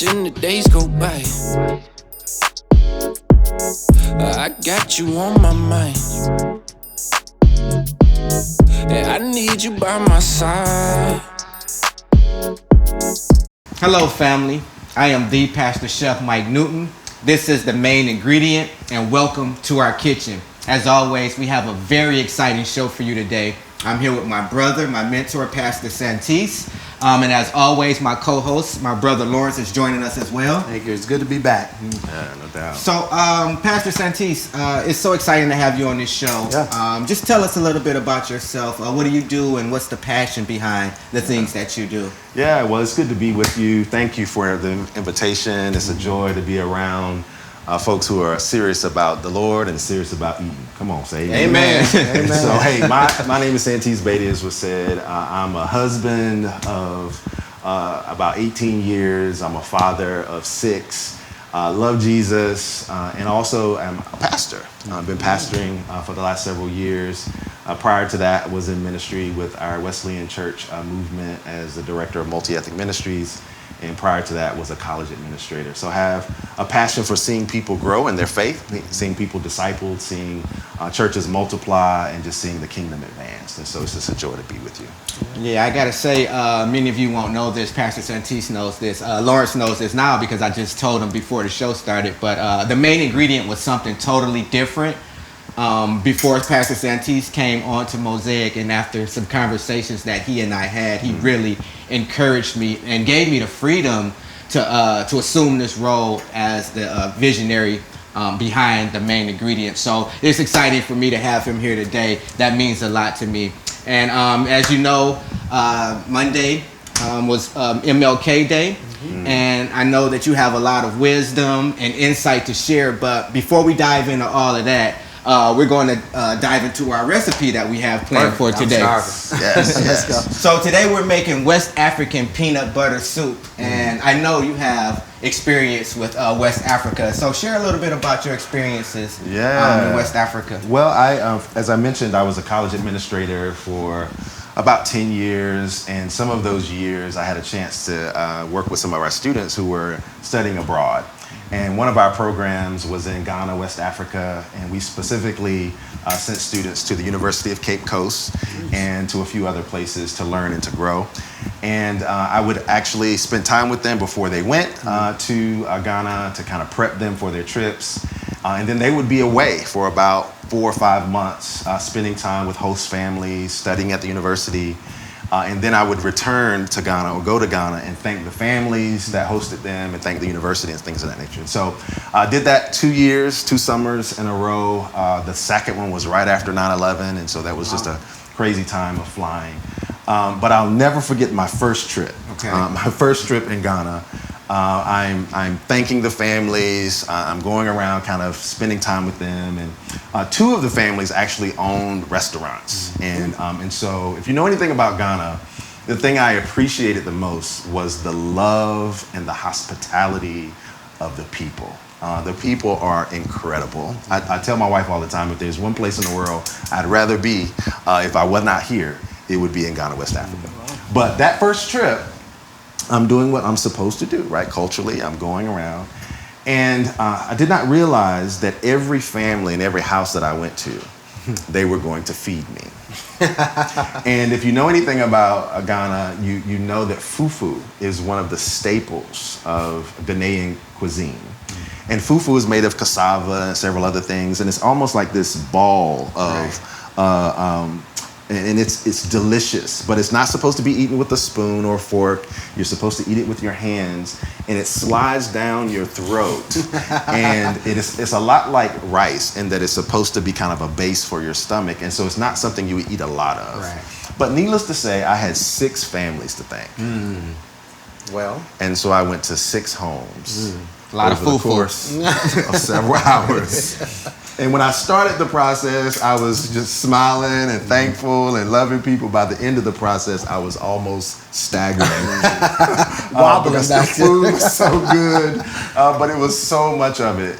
watching the days go by. I got you on my mind. Yeah, I need you by my side. Hello, family. I am the Pastor Chef Mike Newton. This is the main ingredient, and welcome to our kitchen. As always, we have a very exciting show for you today. I'm here with my brother, my mentor, Pastor Santes. And as always, my co-host, my brother Lawrence, is joining us as well. Thank you. It's good to be back. Yeah, no doubt. So, Pastor Santes, it's so exciting to have you on this show. Yeah. Just tell us a little bit about yourself. What do you do, and what's the passion behind the things that you do? Yeah, well, it's good to be with you. Thank you for the invitation. It's a joy to be around folks who are serious about the Lord and serious about eating. Come on, say amen. Amen. So, hey, my name is Santes Beatty, as was said. I'm a husband of about 18 years. I'm a father of 6. Love Jesus, and also I'm a pastor. I've been pastoring for the last several years. Prior to that, I was in ministry with our Wesleyan Church movement as the director of multi-ethnic ministries. And prior to that was a college administrator. So I have a passion for seeing people grow in their faith, seeing people discipled, seeing churches multiply, and just seeing the kingdom advance. And so it's just a joy to be with you. Yeah, I gotta say, many of you won't know this. Pastor Santes knows this. Lawrence knows this now because I just told him before the show started. But the main ingredient was something totally different. Before Pastor Santes came on to Mosaic, and after some conversations that he and I had, he really encouraged me and gave me the freedom to assume this role as the visionary behind the main ingredient. So it's exciting for me to have him here today. That means a lot to me. And as you know, Monday was MLK Day. And I know that you have a lot of wisdom and insight to share. But before we dive into all of that, we're going to dive into our recipe that we have planned for today. Yes. So today we're making West African peanut butter soup, and I know you have experience with West Africa. So share a little bit about your experiences in West Africa. Well, as I mentioned, I was a college administrator for about 10 years, and some of those years I had a chance to work with some of our students who were studying abroad. And one of our programs was in Ghana, West Africa, and we specifically sent students to the University of Cape Coast and to a few other places to learn and to grow. And I would actually spend time with them before they went to Ghana to kind of prep them for their trips. And then they would be away for about 4 or 5 months, spending time with host families, studying at the university. And then I would return to Ghana or go to Ghana and thank the families that hosted them and thank the university and things of that nature. And so I did that 2 years, 2 summers in a row. The second one was right after 9/11. And so that was just a crazy time of flying. But I'll never forget my first trip. Okay. My first trip in Ghana. I'm thanking the families. I'm going around kind of spending time with them. And 2 of the families actually owned restaurants. And so if you know anything about Ghana, the thing I appreciated the most was the love and the hospitality of the people. The people are incredible. I tell my wife all the time, if there's one place in the world I'd rather be, if I was not here, it would be in Ghana, West Africa. But that first trip, I'm doing what I'm supposed to do, right? Culturally, I'm going around. And I did not realize that every family and every house that I went to, they were going to feed me. And if you know anything about Ghana, you know that fufu is one of the staples of Ghanaian cuisine. And fufu is made of cassava and several other things. And it's almost like this ball of and it's delicious, but it's not supposed to be eaten with a spoon or fork. You're supposed to eat it with your hands, and it slides down your throat. And it's a lot like rice in that it's supposed to be kind of a base for your stomach, and so it's not something you would eat a lot of. Right. But needless to say, I had 6 families to thank. Well, And so I went to 6 homes. A lot of over the fufu. course of several hours. And when I started the process, I was just smiling and thankful and loving people. By the end of the process, I was almost staggering. Wobbling because the back food was so good, but it was so much of it.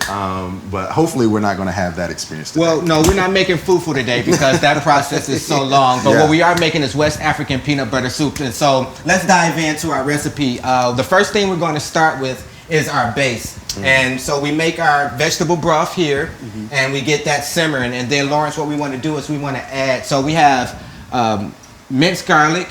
But hopefully we're not going to have that experience today. Well, no, we're not making fufu today because that process is so long. But what we are making is West African peanut butter soup. And so let's dive into our recipe. The first thing we're going to start with is our base. And so we make our vegetable broth here, and we get that simmering. And then, Lawrence, what we want to do is we want to add, so we have minced garlic,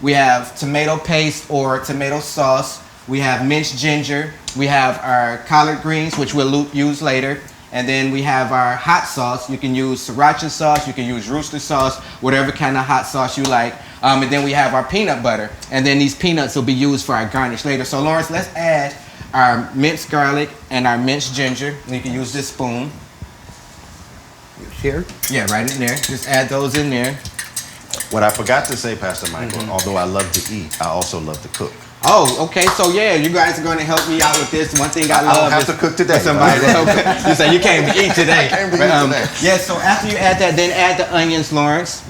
we have tomato paste or tomato sauce, we have minced ginger, we have our collard greens, which we'll use later, and then we have our hot sauce. You can use sriracha sauce, you can use rooster sauce, whatever kind of hot sauce you like. And then we have our peanut butter, and then these peanuts will be used for our garnish later. So Lawrence, let's add our minced garlic and our minced ginger. And you can use this spoon. Here? Yeah, right in there. Just add those in there. What I forgot to say, Pastor Michael, although I love to eat, I also love to cook. Oh, okay. So yeah, you guys are going to help me out with this. One thing I love don't have is to cook today. for somebody to help. You say you can't eat today. Can't be eating today. Yeah. So after you add that, then add the onions, Lawrence.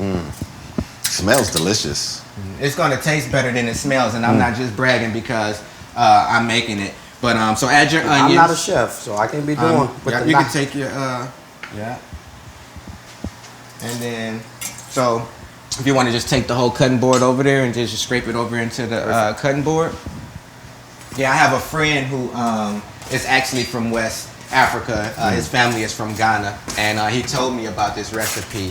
Smells delicious. It's going to taste better than it smells, and I'm not just bragging because I'm making it. But so add your onions. I'm not a chef, so I can't be doing with yeah, the you knife. can take your yeah. And then so if you want to just take the whole cutting board over there and just scrape it over into the cutting board. Yeah, I have a friend who is actually from West Africa. His family is from Ghana, and he told me about this recipe.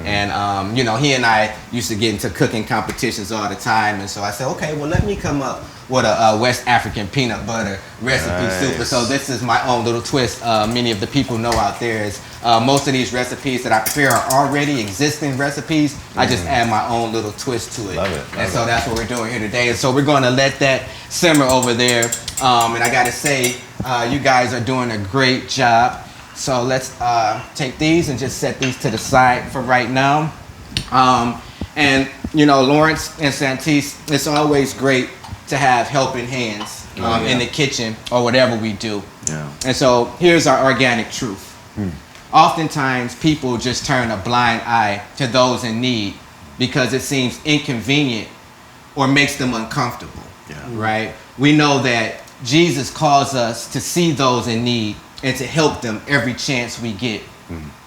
And you know, he and I used to get into cooking competitions all the time, and so I said, okay, well, let me come up with a West African peanut butter recipe soup. And so this is my own little twist. Many of the people know out there is most of these recipes that I prepare are already existing recipes. I just add my own little twist to it. Love it. And so that's what we're doing here today. And so we're going to let that simmer over there. And I got to say, you guys are doing a great job. So let's take these and just set these to the side for right now. And you know, Lawrence and Santes, it's always great to have helping hands in the kitchen or whatever we do. Yeah. And so here's our organic truth. Oftentimes people just turn a blind eye to those in need because it seems inconvenient or makes them uncomfortable. Yeah. Right? We know that Jesus calls us to see those in need and to help them every chance we get.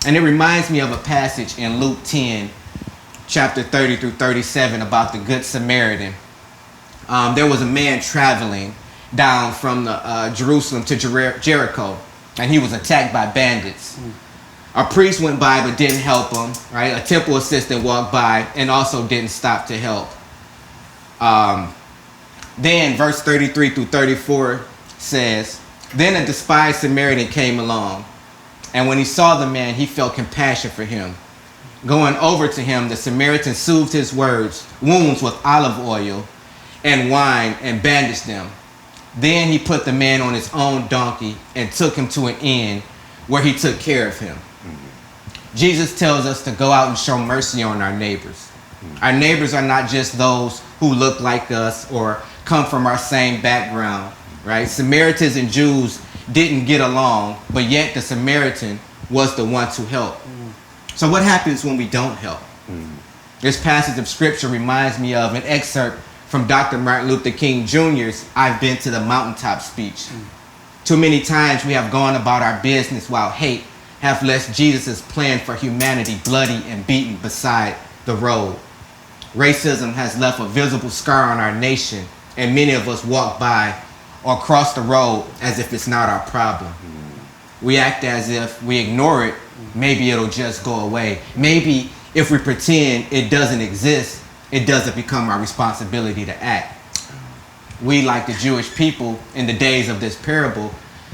And it reminds me of a passage in Luke 10, chapter 30 through 37 about the Good Samaritan. There was a man traveling down from Jerusalem to Jericho, and he was attacked by bandits. A priest went by but didn't help him, right? A temple assistant walked by and also didn't stop to help. Then verse 33 through 34 says, then a despised Samaritan came along, and when he saw the man, he felt compassion for him. Going over to him, the Samaritan soothed his wounds with olive oil and wine and bandaged them. Then he put the man on his own donkey and took him to an inn where he took care of him. Jesus tells us to go out and show mercy on our neighbors. Our neighbors are not just those who look like us or come from our same background, right? Samaritans and Jews didn't get along, but yet the Samaritan was the one to help. So what happens when we don't help? This passage of scripture reminds me of an excerpt from Dr. Martin Luther King Jr.'s I've Been to the Mountaintop speech. Too many times we have gone about our business while hate have left Jesus' plan for humanity bloody and beaten beside the road. Racism has left a visible scar on our nation, and many of us walk by or cross the road as if it's not our problem. We act as if we ignore it, maybe it'll just go away. Maybe if we pretend it doesn't exist, it doesn't become our responsibility to act. We, like the Jewish people in the days of this parable,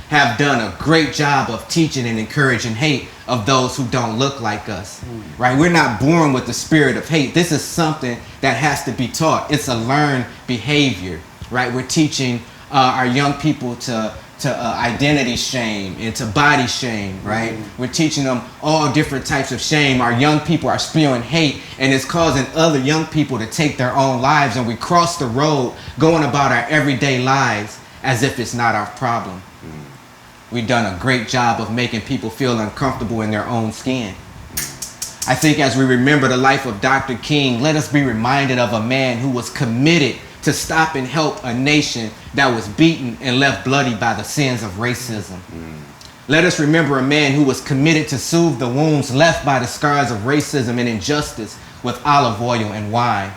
have done a great job of teaching and encouraging hate of those who don't look like us, right? We're not born with the spirit of hate. This is something that has to be taught. It's a learned behavior, right? We're teaching our young people to identity shame and to body shame, right? We're teaching them all different types of shame. Our young people are spewing hate, and it's causing other young people to take their own lives, and we cross the road going about our everyday lives as if it's not our problem. We've done a great job of making people feel uncomfortable in their own skin. I think as we remember the life of Dr. King, let us be reminded of a man who was committed to stop and help a nation that was beaten and left bloody by the sins of racism. Let us remember a man who was committed to soothe the wounds left by the scars of racism and injustice with olive oil and wine.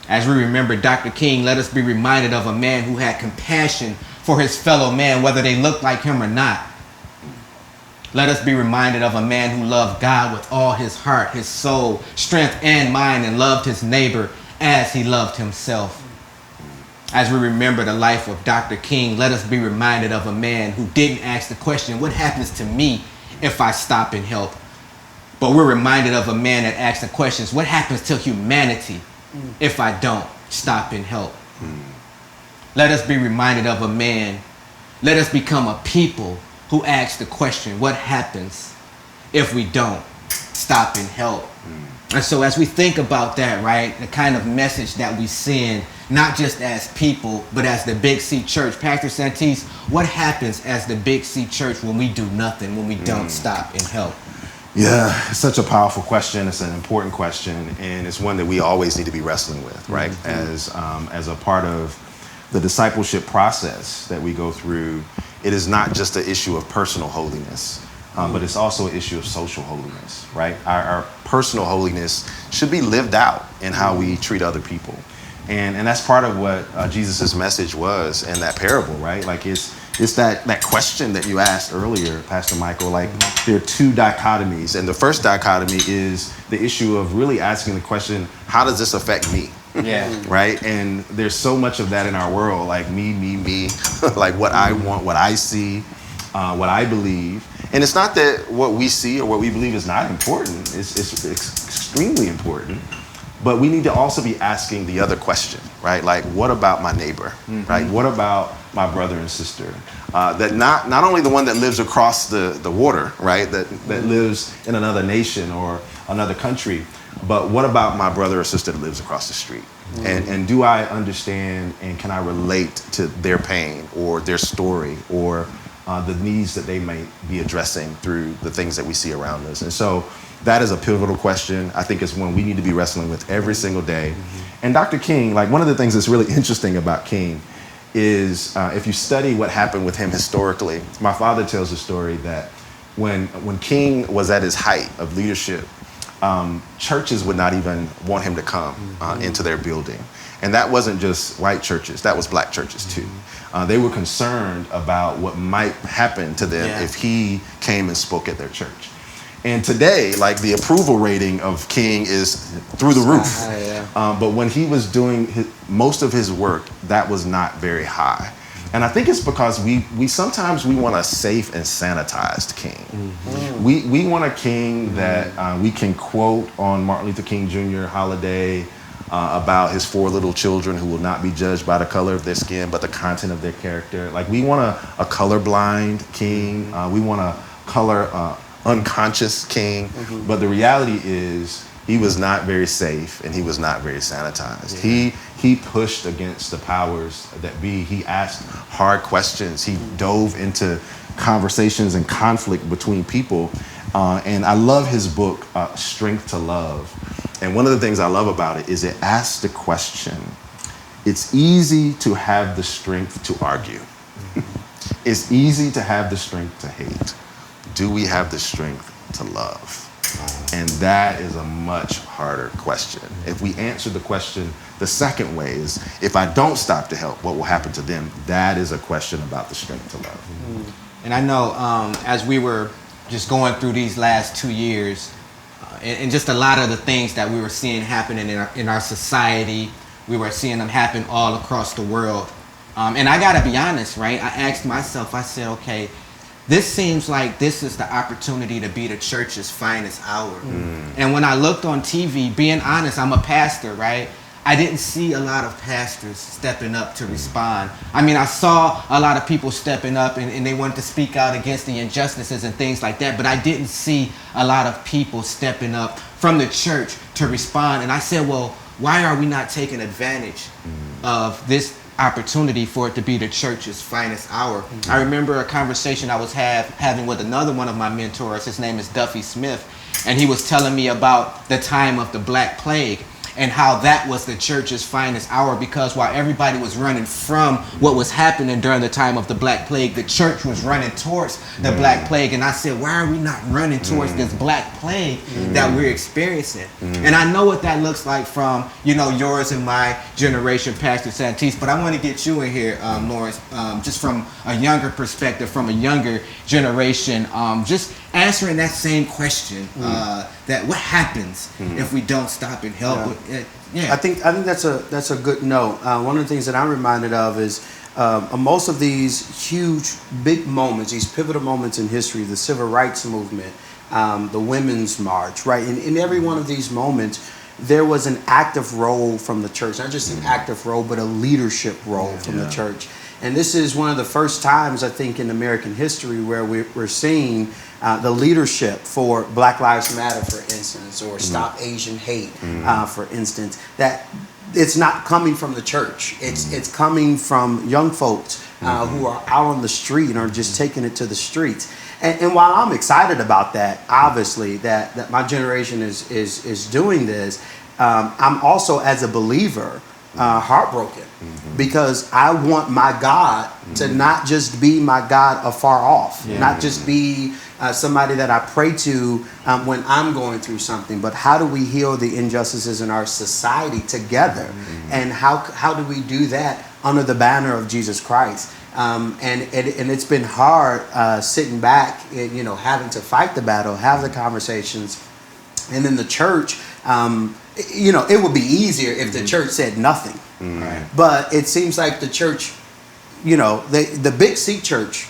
As we remember Dr. King, let us be reminded of a man who had compassion for his fellow man, whether they looked like him or not. Let us be reminded of a man who loved God with all his heart, his soul, strength, and mind, and loved his neighbor as he loved himself. As we remember the life of Dr. King, let us be reminded of a man who didn't ask the question, what happens to me if I stop and help? But we're reminded of a man that asked the questions, what happens to humanity if I don't stop and help? Let us be reminded of a man. Let us become a people who asks the question, what happens if we don't stop and help? And so as we think about that, right, the kind of message that we send, not just as people, but as the Big C Church. Pastor Santes, what happens as the Big C Church when we do nothing, when we don't stop and help? Yeah, it's such a powerful question. It's an important question, and it's one that we always need to be wrestling with, right? As a part of the discipleship process that we go through, it is not just an issue of personal holiness, but it's also an issue of social holiness, right? Our personal holiness should be lived out in how we treat other people. And that's part of what Jesus' message was in that parable, right? Like it's that question that you asked earlier, Pastor Michael, like there are two dichotomies. And the first dichotomy is the issue of really asking the question, how does this affect me? Yeah. Right? And there's so much of that in our world, like me, like what I want, what I see, what I believe. And it's not that what we see or what we believe is not important. It's extremely important. But we need to also be asking the other question, right? Like, what about my neighbor, right? What about my brother and sister? That not only the one that lives across the water, right? That lives in another nation or another country, but what about my brother or sister that lives across the street? And do I understand and can I relate to their pain or their story or the needs that they might be addressing through the things that we see around us? And so that is a pivotal question. I think it's one we need to be wrestling with every single day. And Dr. King, like one of the things that's really interesting about King is if you study what happened with him historically, my father tells a story that when King was at his height of leadership, churches would not even want him to come into their building. And that wasn't just white churches, that was black churches too. They were concerned about what might happen to them if he came and spoke at their church. And today, like the approval rating of King is through the roof. But when he was doing most of his work, that was not very high. And I think it's because we sometimes want a safe and sanitized king. We want a king that we can quote on Martin Luther King Jr. holiday about his 4 little children who will not be judged by the color of their skin, but the content of their character. Like we want a colorblind king. We want a color unconscious king. But the reality is he was not very safe and he was not very sanitized. He pushed against the powers that be. He asked hard questions. He dove into conversations and conflict between people. And I love his book, Strength to Love. And one of the things I love about it is it asks the question, it's easy to have the strength to argue. It's easy to have the strength to hate. Do we have the strength to love? And that is a much harder question. If we answer the question the second way is, if I don't stop to help, what will happen to them? That is a question about the strength to love. And I know as we were just going through these last 2 years, and just a lot of the things that we were seeing happening in our society, we were seeing them happen all across the world. And I gotta be honest, right? I asked myself, I said, okay, this seems like this is the opportunity to be the church's finest hour. And when I looked on TV, being honest, I'm a pastor, right? I didn't see a lot of pastors stepping up to respond. I mean, I saw a lot of people stepping up and they wanted to speak out against the injustices and things like that, but I didn't see a lot of people stepping up from the church to respond. And I said, well, why are we not taking advantage of this opportunity for it to be the church's finest hour? I remember a conversation I was having with another one of my mentors. His name is Duffy Smith, and he was telling me about the time of the Black Plague. and how that was the church's finest hour, because while everybody was running from what was happening during the time of the Black Plague, the church was running towards the Black Plague. And I said, why are we not running towards this Black Plague that we're experiencing? And I know what that looks like from, yours and my generation, Pastor Santes, but I want to get you in here, Lawrence, just from a younger perspective, from a younger generation, just answering that same question, that what happens if we don't stop and help? I think that's a good note. One of the things that I'm reminded of is most of these huge, big moments, these pivotal moments in history, the civil rights movement, the Women's March, right? In every one of these moments, there was an active role from the church, not just an active role, but a leadership role from the church. And this is one of the first times, I think, in American history where we're seeing the leadership for Black Lives Matter, for instance, or Stop Asian Hate, for instance, that it's not coming from the church. It's coming from young folks who are out on the street and are just taking it to the streets. And while I'm excited about that, obviously, that my generation is doing this, I'm also, as a believer, heartbroken, because I want my God to not just be my God afar off, not just be somebody that I pray to when I'm going through something, but how do we heal the injustices in our society together? And how do we do that under the banner of Jesus Christ? And it's been hard sitting back, having to fight the battle, have the conversations, and then the church. It would be easier if the church said nothing, but it seems like the church, the Big C church,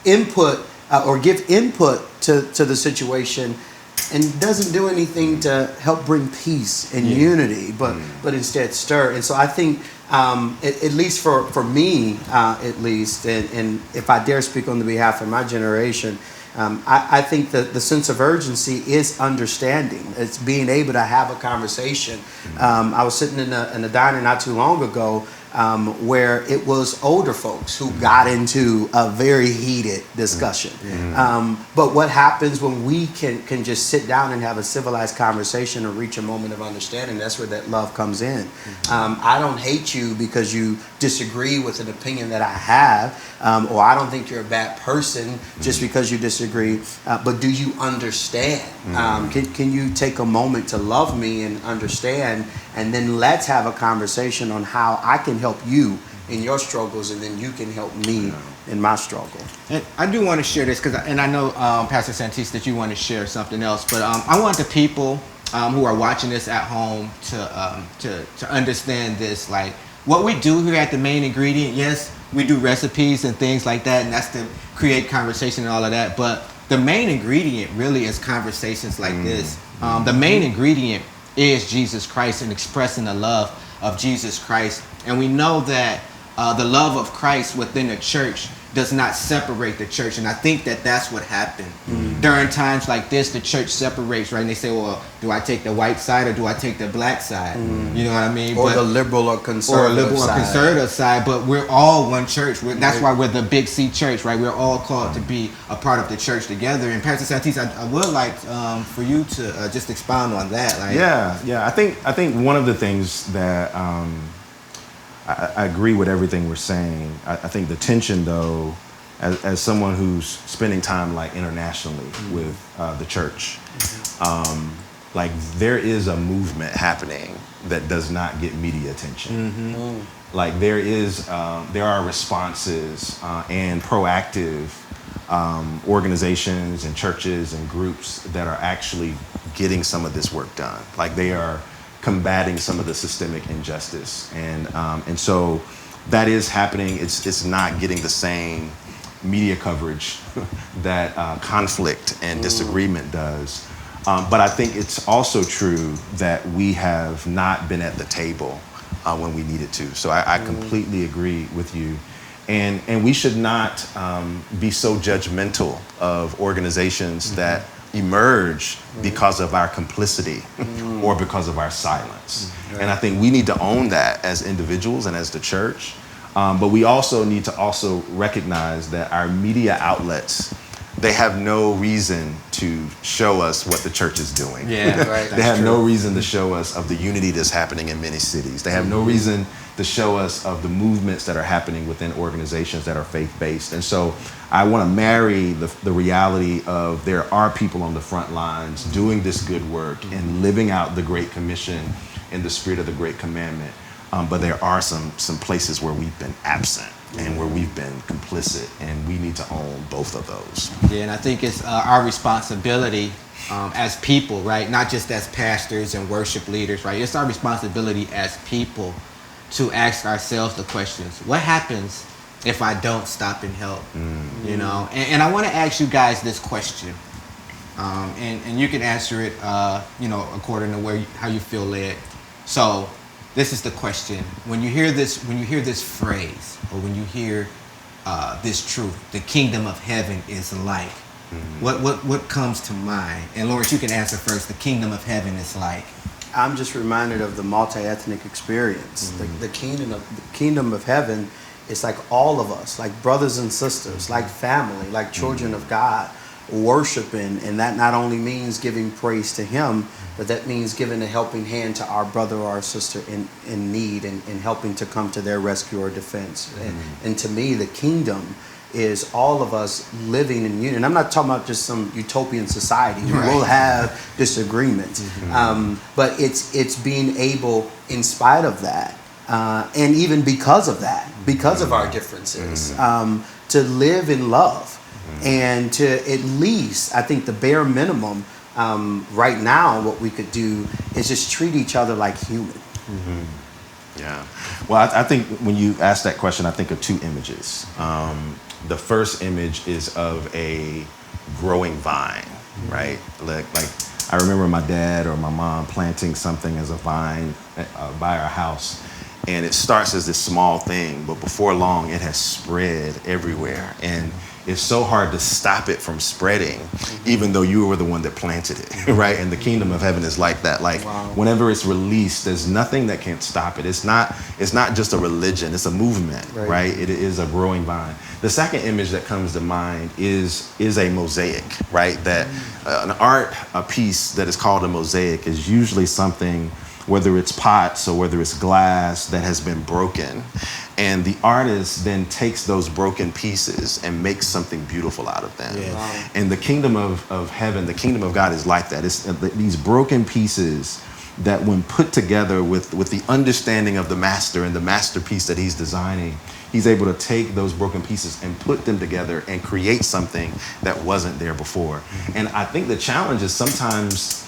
input or give input to the situation, and doesn't do anything to help bring peace and unity, but instead stir. And so I think, at least for me, at least, and if I dare speak on the behalf of my generation, I think that the sense of urgency is understanding. It's being able to have a conversation. I was sitting in a diner not too long ago where it was older folks who got into a very heated discussion. But what happens when we can just sit down and have a civilized conversation and reach a moment of understanding? That's where that love comes in. I don't hate you because you disagree with an opinion that I have, or I don't think you're a bad person just because you disagree, but do you understand? Can you take a moment to love me and understand, and then let's have a conversation on how I can help you in your struggles, and then you can help me in my struggle. And I do want to share this, and I know, Pastor Santes, that you want to share something else, but I want the people who are watching this at home to understand this. Like, what we do here at The Main Ingredient, yes, we do recipes and things like that, and that's to create conversation and all of that, but the main ingredient really is conversations like this. The main ingredient is Jesus Christ and expressing the love of Jesus Christ. And we know that the love of Christ within the church does not separate the church. And I think that that's what happened. During times like this, the church separates, right? And they say, well, do I take the white side or do I take the black side? You know what I mean? Or the liberal or conservative side. But we're all one church. That's why we're the Big C church, right? We're all called to be a part of the church together. And Pastor Santes, I would like for you to just expound on that. Like, I think one of the things that I agree with everything we're saying. I think the tension, though, as someone who's spending time like internationally with the church, like there is a movement happening that does not get media attention. Like there are responses and proactive organizations and churches and groups that are actually getting some of this work done. Like they are combating some of the systemic injustice, and so that is happening. It's not getting the same media coverage that conflict and disagreement does, but I think it's also true that we have not been at the table when we needed to. So I completely agree with you, and we should not be so judgmental of organizations that emerge because of our complicity or because of our silence. And I think we need to own that as individuals and as the church. But we also need to recognize that our media outlets they have no reason to show us what the church is doing. Yeah, right. They have no reason to show us of the unity that's happening in many cities. They have no reason to show us of the movements that are happening within organizations that are faith-based. And so I want to marry the reality of there are people on the front lines doing this good work and living out the Great Commission in the spirit of the Great Commandment. But there are some places where we've been absent and where we've been complicit, and we need to own both of those. Yeah, and I think it's our responsibility as people, right? Not just as pastors and worship leaders, right? It's our responsibility as people to ask ourselves the questions: what happens if I don't stop and help? You know, and I want to ask you guys this question, and you can answer it, you know, according to how you feel led. So, this is the question: when you hear this phrase, or when you hear this truth, the kingdom of heaven is like, what comes to mind? And Lawrence, you can answer first. The kingdom of heaven is like. I'm just reminded of the multi-ethnic experience. The kingdom of heaven is like all of us, like brothers and sisters, like family, like children of God, worshiping. And that not only means giving praise to Him, but that means giving a helping hand to our brother or our sister in need, and helping to come to their rescue or defense. And to me, the kingdom is all of us living in union. I'm not talking about just some utopian society. We will have disagreements, but it's being able, in spite of that, and even because of that, because of our differences, to live in love, and to at least, I think the bare minimum right now, what we could do is just treat each other like human. Yeah. Well, I think when you ask that question, I think of two images. The first image is of a growing vine, right? Like I remember my dad or my mom planting something as a vine by our house, and it starts as this small thing, but before long it has spread everywhere, and it's so hard to stop it from spreading, even though you were the one that planted it, right? And the kingdom of heaven is like that. Like whenever it's released, there's nothing that can stop it. It's not just a religion, it's a movement, right? It is a growing vine. The second image that comes to mind is a mosaic, right? That an art piece that is called a mosaic is usually something, whether it's pots or whether it's glass, that has been broken. And the artist then takes those broken pieces and makes something beautiful out of them. And the kingdom of heaven, the kingdom of God is like that. It's these broken pieces that, when put together with the understanding of the master and the masterpiece that he's designing, he's able to take those broken pieces and put them together and create something that wasn't there before. And I think the challenge is sometimes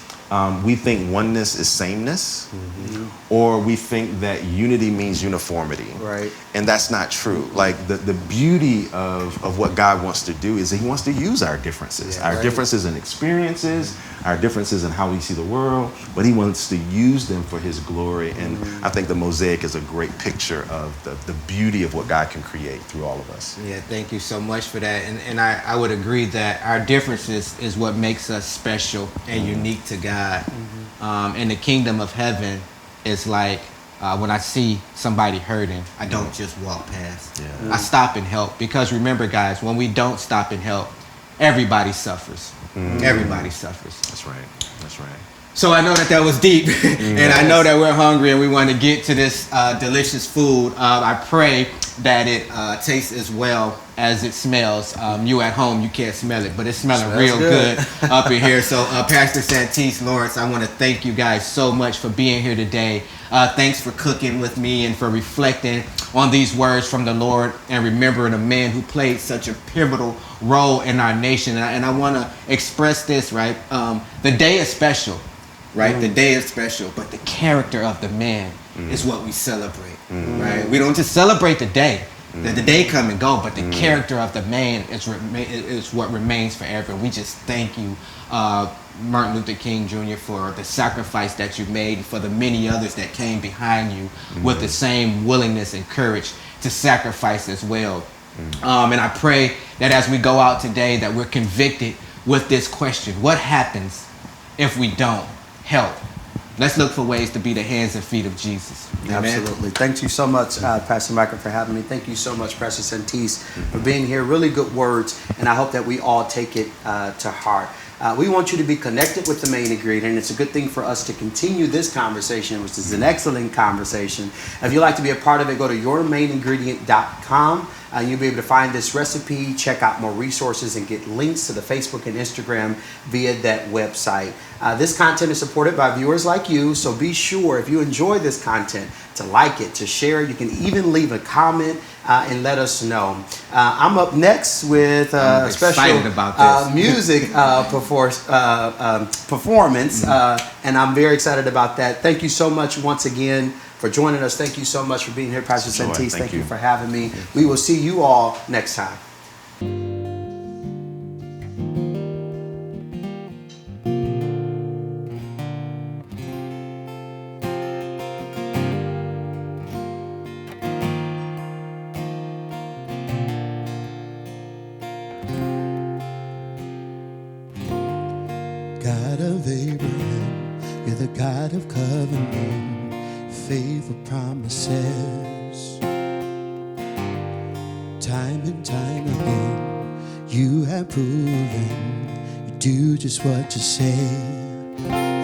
we think oneness is sameness, or we think that unity means uniformity. Right. And that's not true. Like the beauty of what God wants to do is that He wants to use our differences, differences in experiences, our differences in how we see the world, but He wants to use them for His glory. And I think the mosaic is a great picture of the beauty of what God can create through all of us. Yeah, thank you so much for that. And I would agree that our differences is what makes us special and unique to God. And the kingdom of heaven is like, when I see somebody hurting, I don't just walk past. I stop and help. Because remember, guys, when we don't stop and help, everybody suffers. Everybody suffers. That's right. That's right. So I know that was deep, and I know that we're hungry and we want to get to this delicious food. I pray that it tastes as well as it smells. You at home, you can't smell it, but it's smelling real good up in here. So Pastor Santes, Lawrence, I want to thank you guys so much for being here today. Thanks for cooking with me and for reflecting on these words from the Lord and remembering a man who played such a pivotal role in our nation. And I want to express this, right? The day is special, right? The day is special, but the character of the man is what we celebrate, right? We don't just celebrate the day. The day come and go, but the character of the man is what remains forever. We just thank you, Martin Luther King Jr., for the sacrifice that you made, for the many others that came behind you with the same willingness and courage to sacrifice as well. And I pray that as we go out today, that we're convicted with this question: what happens if we don't help? let's look for ways to be the hands and feet of Jesus. Amen. Absolutely. Thank you so much, Pastor Michael, for having me. Thank you so much, Pastor Santes, for being here. Really good words, and I hope that we all take it to heart. We want you to be connected with the main ingredient. It's a good thing for us to continue this conversation, which is an excellent conversation. If you'd like to be a part of it, go to yourmainingredient.com. You'll be able to find this recipe, check out more resources, and get links to the Facebook and Instagram via that website. This content is supported by viewers like you, so be sure, if you enjoy this content, to like it, to share. You can even leave a comment and let us know. I'm up next with a special music performance, and I'm very excited about that. Thank you so much once again for joining us. Thank you so much for being here, Pastor Santes. Thank you for having me. We will see you all next time. God of Abraham, you're the God of covenant, favor promises. Time and time again, you have proven you do just what you say.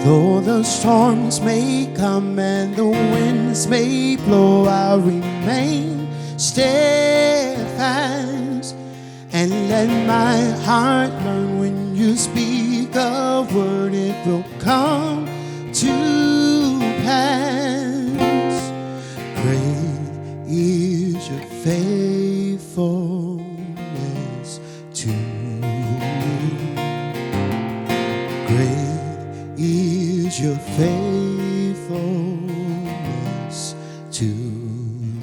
Though the storms may come and the winds may blow, I'll remain steadfast and let my heart learn when you speak a word, it will come to pass. Great is your faithfulness to me. Great is your faithfulness to me.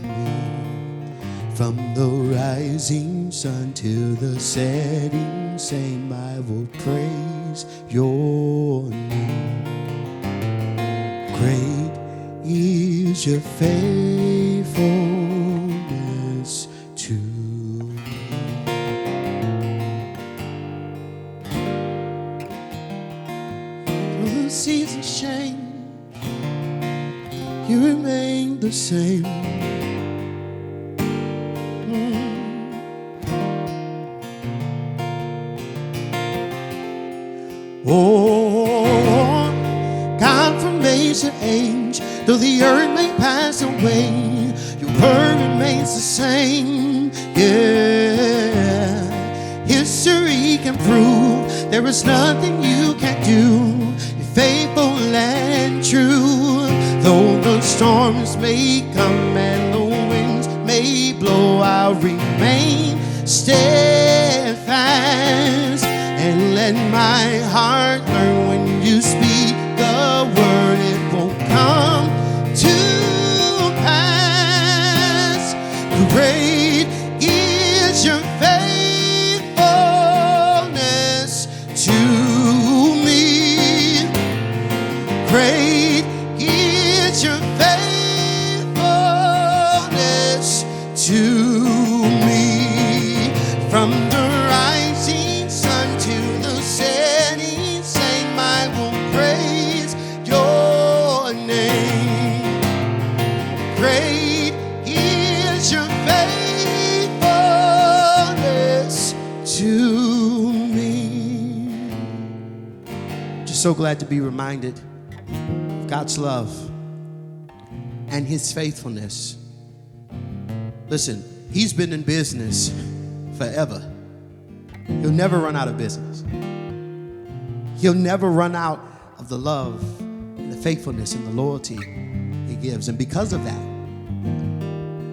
From the rising sun till the setting same, I will praise your name. Great is your faithfulness to me. Through the seasons change, you remain the same. Oh, confirmation age, though the earth may pass away, your word remains the same. Yeah, history can prove there is nothing you can't do. You're faithful and true. Though the storms may come and the winds may blow, I'll remain steadfast and let my heart learn when you speak the word, it will come to pass. Great is your faithfulness to me. Great is your faithfulness to me. From the rising sun to the setting same, I will praise your name. Great is your faithfulness to me. Just so glad to be reminded of God's love and his faithfulness. Listen, he's been in business forever. He'll never run out of business. He'll never run out of the love and the faithfulness and the loyalty he gives. And because of that,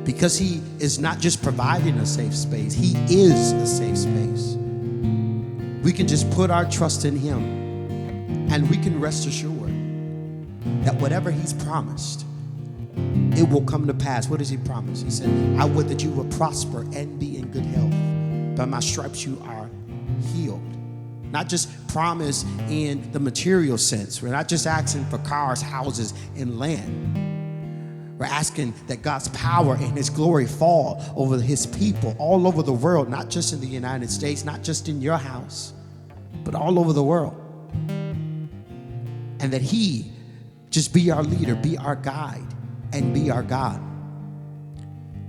because he is not just providing a safe space, he is a safe space. We can just put our trust in him, and we can rest assured that whatever he's promised, it will come to pass. What does he promise? He said, I would that you will prosper and be in good health. By my stripes you are healed. Not just promise in the material sense. We're not just asking for cars, houses, and land. We're asking that God's power and his glory fall over his people all over the world, not just in the United States, not just in your house, but all over the world. And that he Just be our leader, be our guide, and be our God.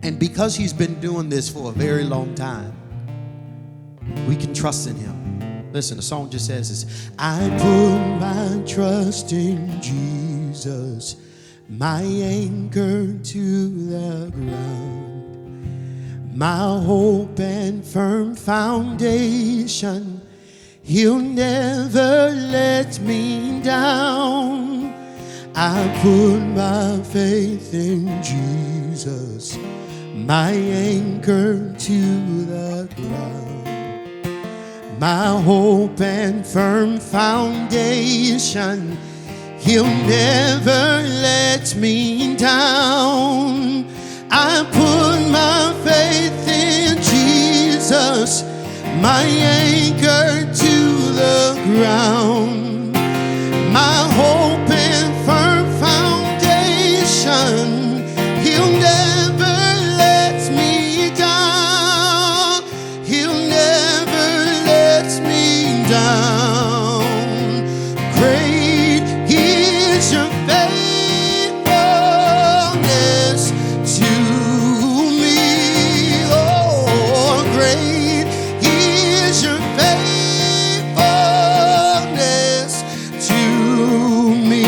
And because he's been doing this for a very long time, we can trust in him. Listen, the song just says this: I put my trust in Jesus, my anchor to the ground, my hope and firm foundation. He'll never let me down. I put my faith in Jesus, my anchor to the ground, my hope and firm foundation. He'll never let me down. I put my faith in Jesus, my anchor to the ground, my hope and firm foundation. He'll never let me down. He'll never let me down. Great is your faithfulness to me. Oh, great is your faithfulness to me.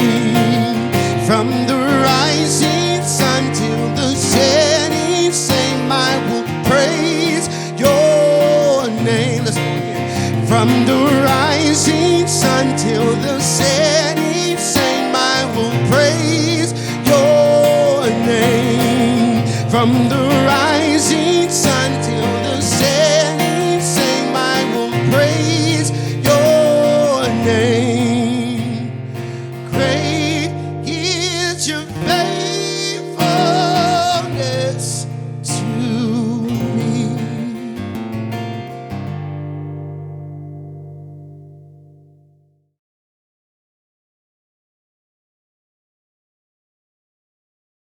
From the rising sun till the setting same, I will praise your name. Let's go again. From the rising sun till the setting same, I will praise your name. From the rising sun